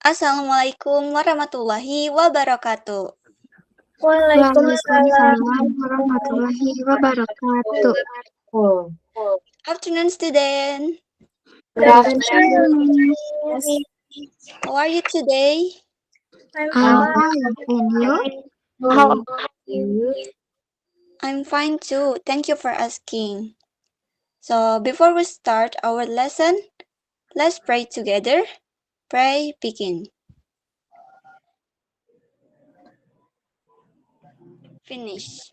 Assalamualaikum warahmatullahi wabarakatuh. Waalaikumsalam warahmatullahi wabarakatuh. Afternoon, student. Good afternoon. How are you today? I'm fine, and you? How are you? I'm fine too. Thank you for asking. So, before we start our lesson, let's pray together. Pray, begin. Finish.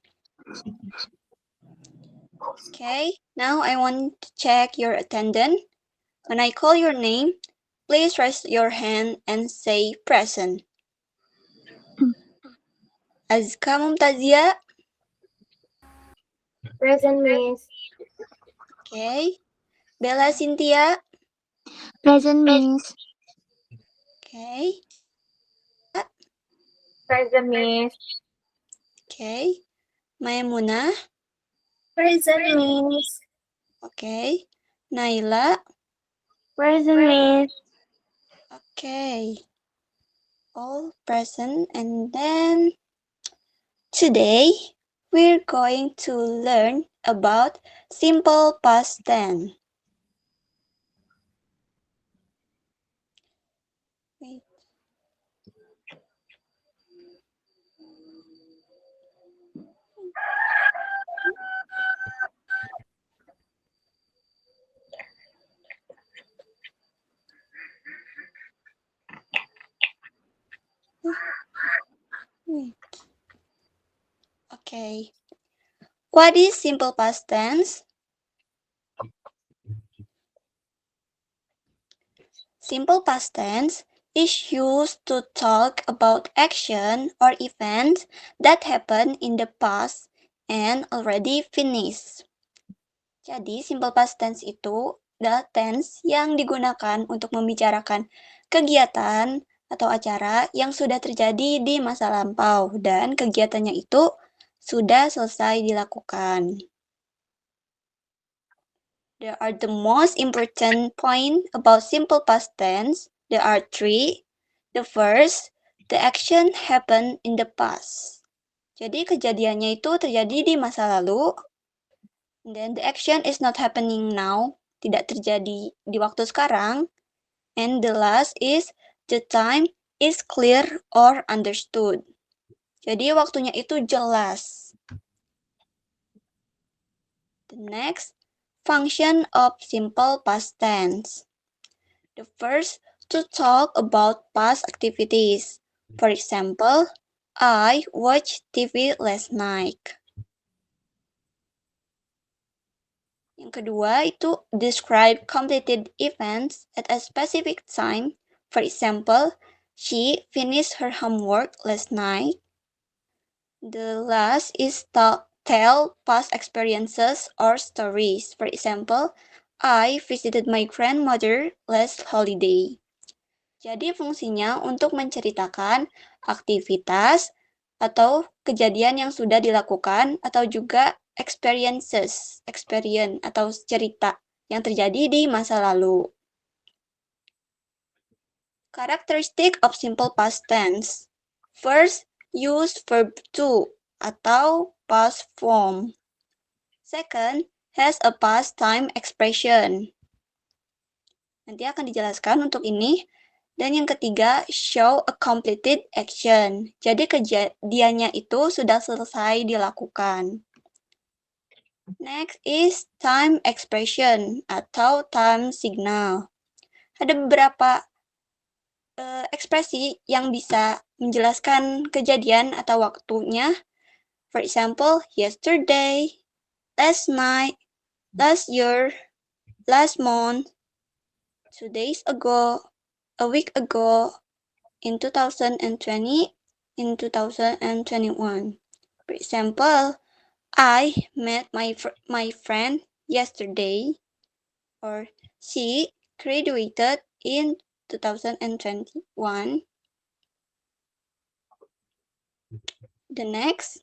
Okay, now I want to check your attendance. When I call your name, please raise your hand and say present. Azka Mumtazia. Present, Miss. Okay. Bella Cynthia. Present, Miss. Okay. Present, Miss. Okay. Maimunah. Present, Miss. Okay. Naila. Present, Miss. Okay. All present. And then today we're going to learn about simple past tense. Wait. Wait. Okay. What is simple past tense? Simple past tense is used to talk about action or events that happen in the past and already finished. Jadi, simple past tense itu adalah tense yang digunakan untuk membicarakan kegiatan atau acara yang sudah terjadi di masa lampau dan kegiatannya itu sudah selesai dilakukan. There are the most important point about simple past tense. There are three. The first, the action happened in the past. Jadi kejadiannya itu terjadi di masa lalu. And then the action is not happening now. Tidak terjadi di waktu sekarang. And the last is the time is clear or understood. Jadi waktunya itu jelas. The next, function of simple past tense. The first, to talk about past activities. For example, I watched TV last night. Yang kedua itu describe completed events at a specific time. For example, she finished her homework last night. The last is tell past experiences or stories. For example, I visited my grandmother last holiday. Jadi fungsinya untuk menceritakan aktivitas atau kejadian yang sudah dilakukan atau juga experience atau cerita yang terjadi di masa lalu. Characteristic of simple past tense. First, use verb to atau past form. Second, has a past time expression. Nanti akan dijelaskan untuk ini. Dan yang ketiga, show a completed action. Jadi kejadiannya itu sudah selesai dilakukan. Next is time expression atau time signal. Ada beberapa ekspresi yang bisa menjelaskan kejadian atau waktunya. For example, yesterday, last night, last year, last month, 2 days ago, a week ago, in 2020, in 2021. For example, I met my friend yesterday, or she graduated in 2021. The next,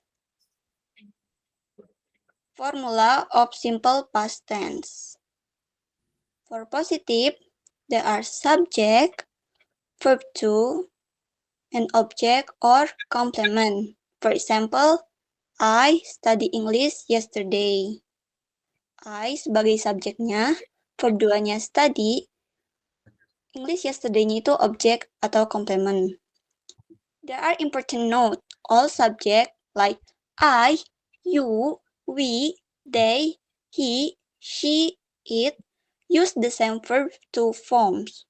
formula of simple past tense. For positive, there are subject, verb to, an object or complement. For example, I study English yesterday. I sebagai subjeknya, verb 2-nya study, English yesterday-nya itu objek atau complement. There are important notes. All subject like I, you, we, they, he, she, it use the same verb to forms.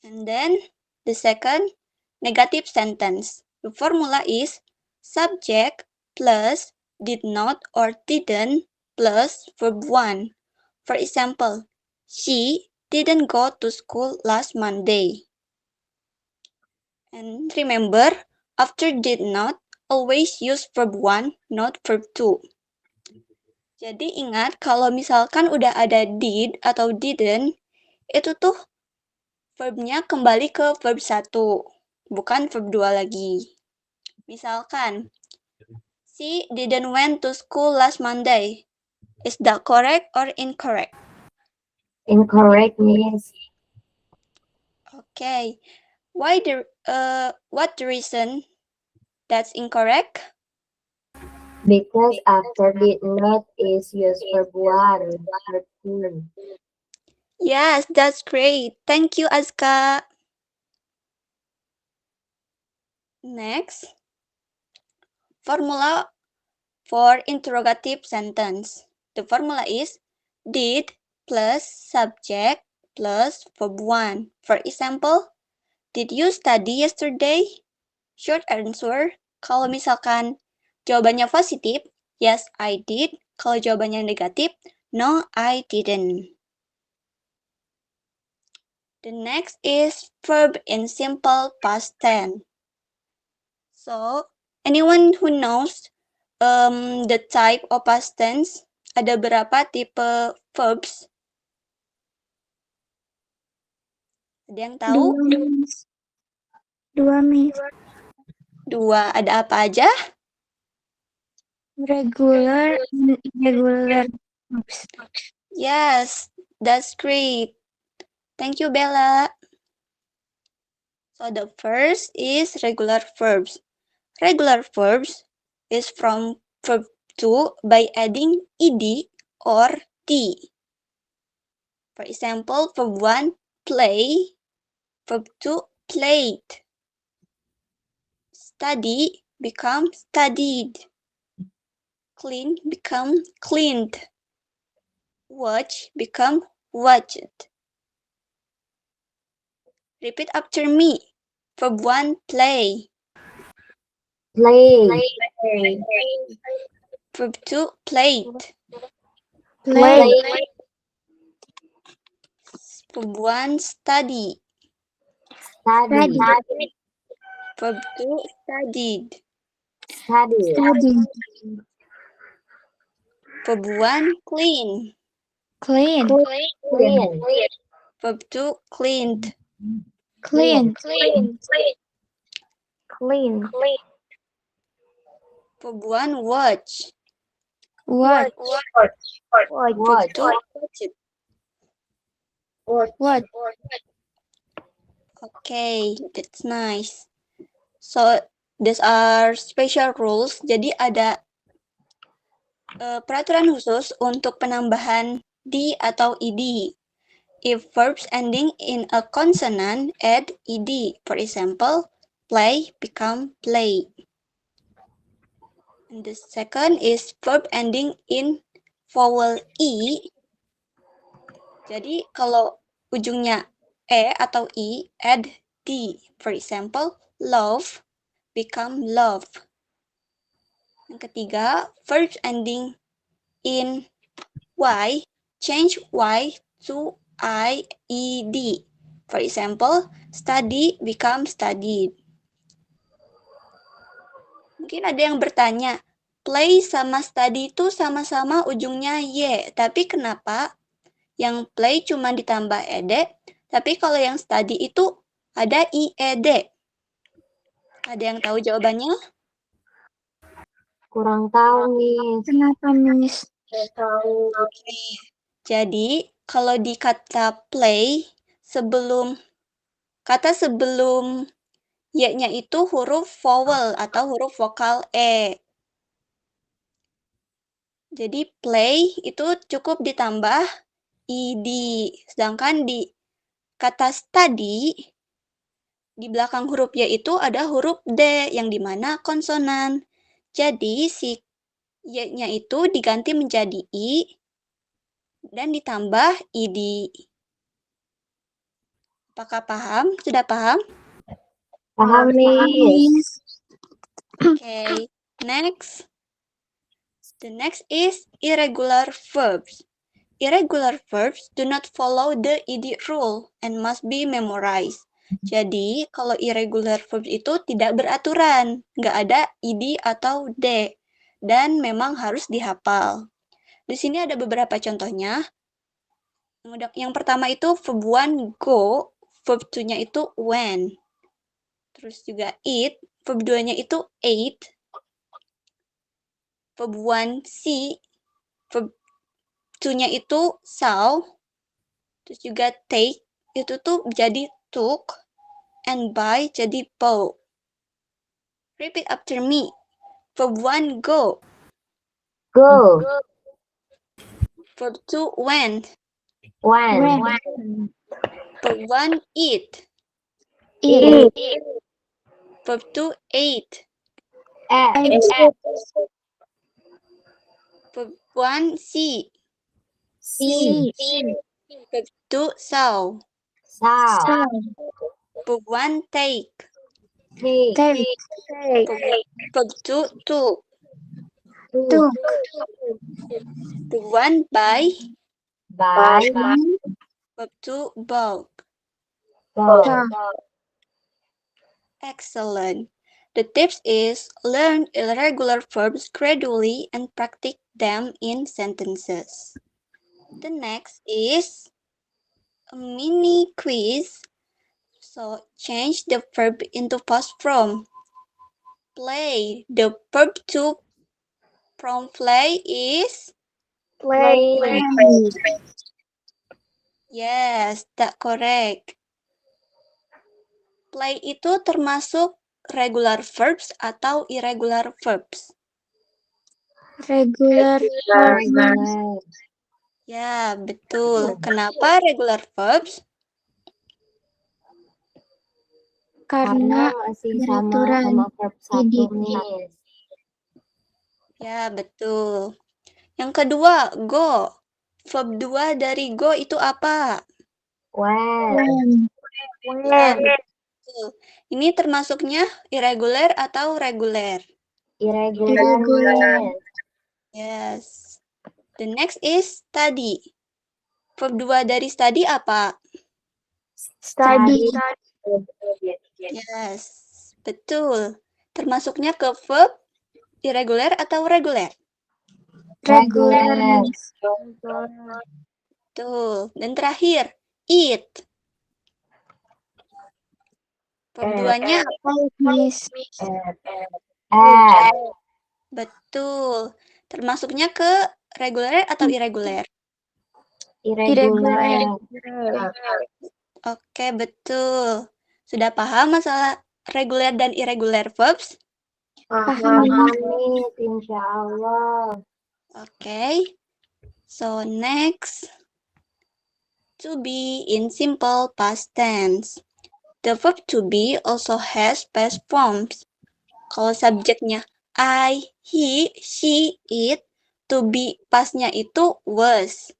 And then the second, negative sentence. The formula is subject plus did not or didn't plus verb 1. For example, she didn't go to school last Monday. And remember, after did not, always use verb 1, not verb 2. Jadi ingat, kalau misalkan udah ada did atau didn't, itu tuh verbnya kembali ke verb 1, bukan verb 2 lagi. Misalkan, she didn't went to school last Monday. Is that correct or incorrect? Incorrect, Miss. Okay. What the reason that's incorrect? Because after did not is used verb 1, verb 2. Yes, that's great. Thank you, Azka. Next, formula for interrogative sentence. The formula is did plus subject plus verb 1. For example, did you study yesterday? Short answer, kalau misalkan jawabannya positif, yes, I did. Kalau jawabannya negatif, no, I didn't. The next is verb in simple past tense. So, anyone who knows the type of past tense, ada berapa tipe verbs? Ada yang tahu? Dua, Miss. Dua, ada apa aja? Regular and irregular verbs. Yes, that's great. Thank you, Bella. So the first is regular verbs. Regular verbs is from verb to by adding ed or t. For example, verb 1, play. Verb 2, played. Study become studied. Clean become cleaned. Watch become watched. Repeat after me. Verb 1, play. Play. Verb 2, played. Play. Verb 1, study. Study. Verb 2, studied. Study. Verb 1, clean. Clean. Clean. Verb 2, cleaned. Clean. Clean. Verb 1, watch. What? Verb 2, watched. What? Okay, that's nice. So, these are special rules. Jadi ada peraturan khusus untuk penambahan di atau ed. If verbs ending in a consonant add ed. For example, play become play. And the second is verb ending in vowel e. Jadi kalau ujungnya e atau i, add d. For example, love become love. Yang ketiga, verbs ending in y, change y to i, e, d. For example, study become studied. Mungkin ada yang bertanya, play sama study itu sama-sama ujungnya y, tapi kenapa yang play cuma ditambah ed, tapi kalau yang study itu ada ied. Ada yang tahu jawabannya? Kurang tahu, Miss. Kenapa, Miss? Tahu. Oke. Jadi, kalau di kata play kata sebelum Y-nya itu huruf vowel atau huruf vokal E. Jadi play itu cukup ditambah ed. Sedangkan di kata study, di belakang huruf Y itu ada huruf D yang dimana konsonan. Jadi si Y-nya itu diganti menjadi I dan ditambah ed. Apakah paham? Sudah paham? Paham, Miss. Okay, next. The next is irregular verbs. Irregular verbs do not follow the ed rule and must be memorized. Jadi, kalau irregular verbs itu tidak beraturan, nggak ada ed atau d, dan memang harus dihafal. Di sini ada beberapa contohnya. Yang pertama itu verb 1 go, verb 2-nya itu went. Terus juga eat, verb 2-nya itu ate. Verb 1 see, verb 2-nya itu saw. Terus juga take, itu tuh jadi took. And buy jadi bought. Repeat after me. Verb 1 go. Go. Verb 2 went. When. Verb 1 eat. Eat. Verb 2 ate. Verb 1 see. See. Verb 2 saw. Saw. Verb 1 take. Take. Verb 2 took. Took. Verb 1 buy. Buy. Verb 2 bought. Bought. Excellent. The tips is learn irregular verbs gradually and practice them in sentences. The next is a mini quiz. So change the verb into past form. Play. The verb to from play is Play. yes, that correct. Play itu termasuk regular verbs atau irregular verbs? Regular Regular. Ya, betul. Kenapa regular verbs? karena masih beraturan sama verb 1, ed. Miss. Ya, betul. Yang kedua, go. Verb 2 dari go itu apa? When. Ya, betul. Ini termasuknya irregular atau reguler? Irregular. Yes. The next is study. Verb 2 dari study apa? Study. Yes, betul. Termasuknya ke verb irregular atau reguler? Regular. Betul. Dan terakhir, eat. Verb 2-nya apa? Miss. Betul. Termasuknya ke reguler atau irreguler? Irregular. Oke, betul. Sudah paham masalah reguler dan irregular verbs? Paham. Miss, insya Allah. Okay. So next, to be in simple past tense. The verb to be also has past forms. Kalau subjeknya I, he, she, it, to be pastnya itu was.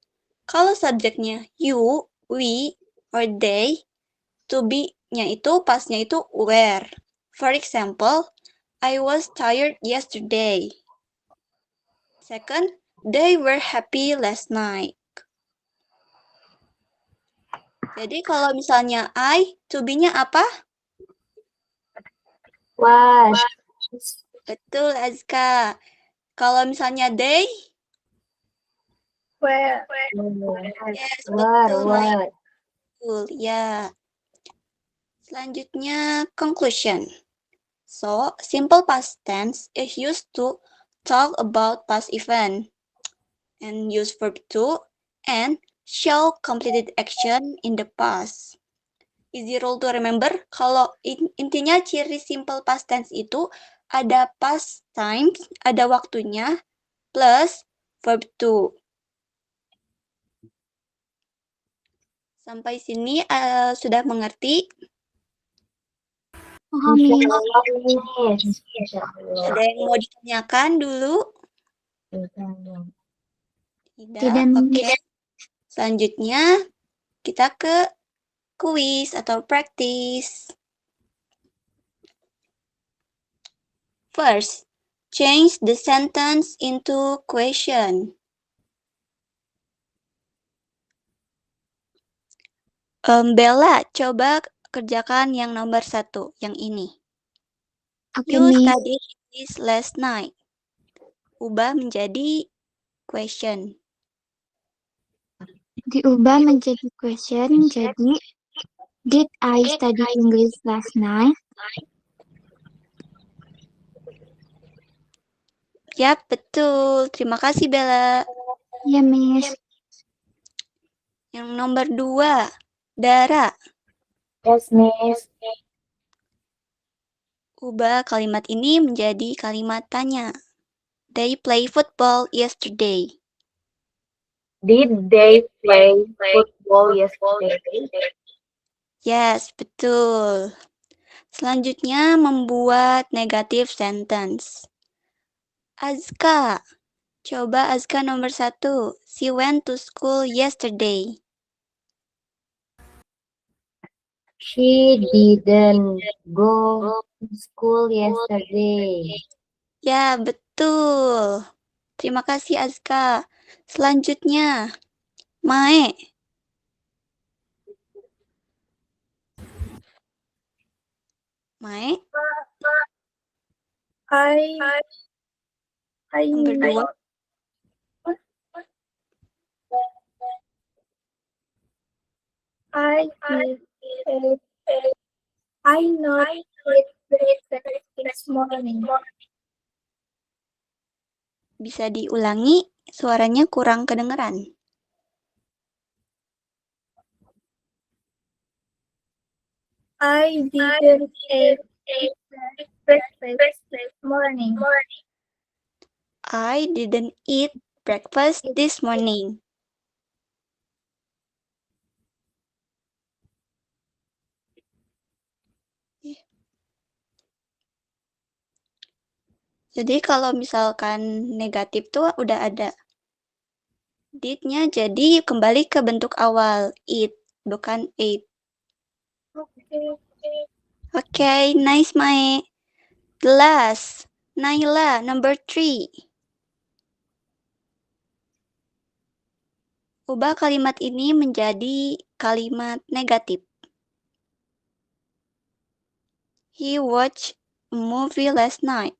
Kalau subjeknya you, we, or they, to be-nya itu pastnya itu were. For example, I was tired yesterday. Second, they were happy last night. Jadi kalau misalnya I, to be-nya apa? Was. Betul, Azka. Kalau misalnya they, yes, betul. Betul, ya. Selanjutnya, conclusion. So, simple past tense is used to talk about past event and use verb to and show completed action in the past. easy rule to remember. Kalau intinya ciri simple past tense itu ada past times, ada waktunya, plus verb to. Sampai sini sudah mengerti? Paham, Miss. Insyaallah, Miss. Insyaallah. Ada yang mau ditanyakan dulu? Tidak, Oke. Selanjutnya kita ke kuis atau practice. First, change the sentence into question. Bella, coba kerjakan yang nomor 1, yang ini. Oke, You Miss. studied this last night. Ubah menjadi question. Diubah menjadi question, jadi did I study English last night? Yap, betul. Terima kasih, Bella. Ya, Miss. Yang nomor 2, Dara. Yes, Miss. Ubah kalimat ini menjadi kalimat tanya. They play football yesterday. Did they play football yesterday? Yes, betul. Selanjutnya membuat negative sentence. Azka. Coba Azka nomor 1. She went to school yesterday. She didn't go to school yesterday. Ya, betul. Terima kasih Azka. Selanjutnya, Mae. Mae, nomor 2. I not eat breakfast this morning. Bisa diulangi, suaranya kurang kedengeran. I didn't eat breakfast this morning. I didn't eat breakfast this morning. Jadi kalau misalkan negatif tuh udah ada did-nya, jadi kembali ke bentuk awal, eat, bukan ate. Okay, nice, Mae. The last, Naila, number 3. Ubah kalimat ini menjadi kalimat negatif. He watched a movie last night.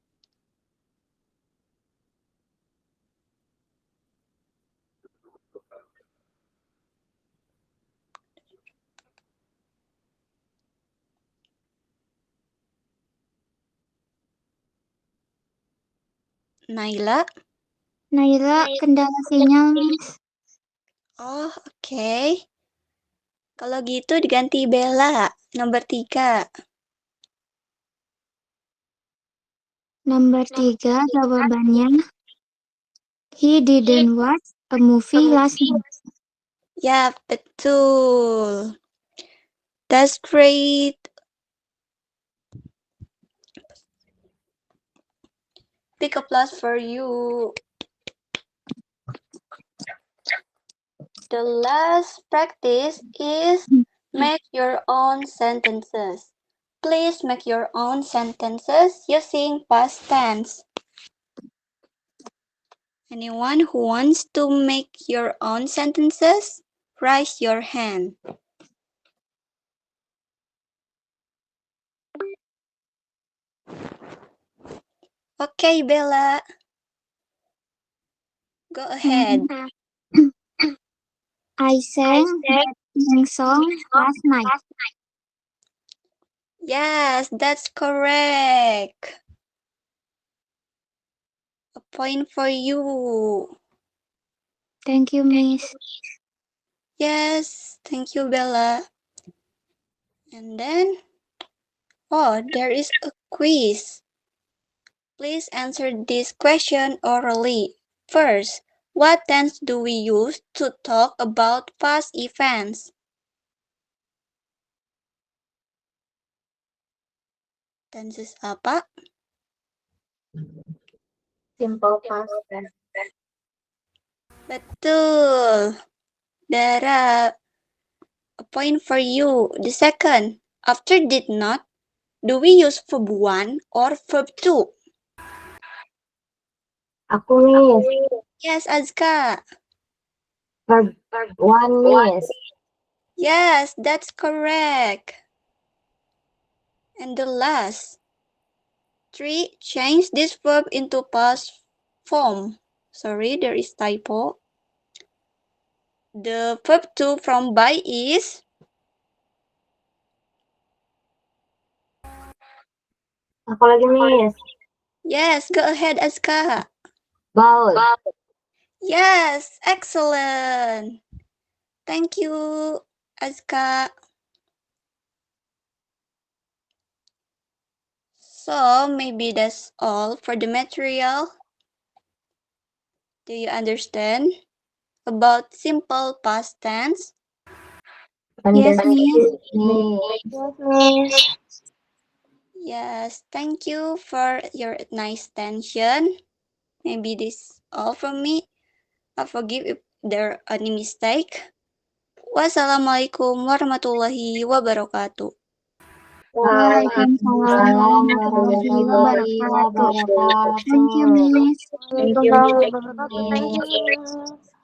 Naila? Naila, kendala sinyal, Miss. Oh, oke. Kalau gitu diganti Bella, nomor 3. Nomor 3, jawabannya. He didn't watch a movie last night. Ya, betul. That's great. Big applause for you. The last practice is make your own sentences. Please make your own sentences using past tense. Anyone who wants to make your own sentences, raise your hand. Okay, Bella. Go ahead. I sang that song last night. Yes, that's correct. A point for you. Thank you, Miss. Yes, thank you, Bella. And then, oh, there is a quiz. Please answer this question orally. First, what tense do we use to talk about past events? Tenses apa? Simple past tense. Betul. Dara, a point for you. The second, after did not, do we use verb 1 or verb 2? Aku, Miss. Yes, Azka. Verb 1, Miss. Yes, that's correct. And the last, 3, change this verb into past form. Sorry, there is typo. The verb to from buy is Aku lagi, Miss. yes, go ahead, Azka. Bought. Yes, excellent. Thank you, Azka. So maybe that's all for the material. Do you understand about simple past tense? Yes, Miss. Miss. Yes, thank you for your nice attention. Maybe this all from me. I forgive if there any mistake. Wassalamualaikum warahmatullahi wabarakatuh. Waalaikumsalam warahmatullahi wabarakatuh. wabarakatuh. Thank you, Miss. Thank you. Thank you.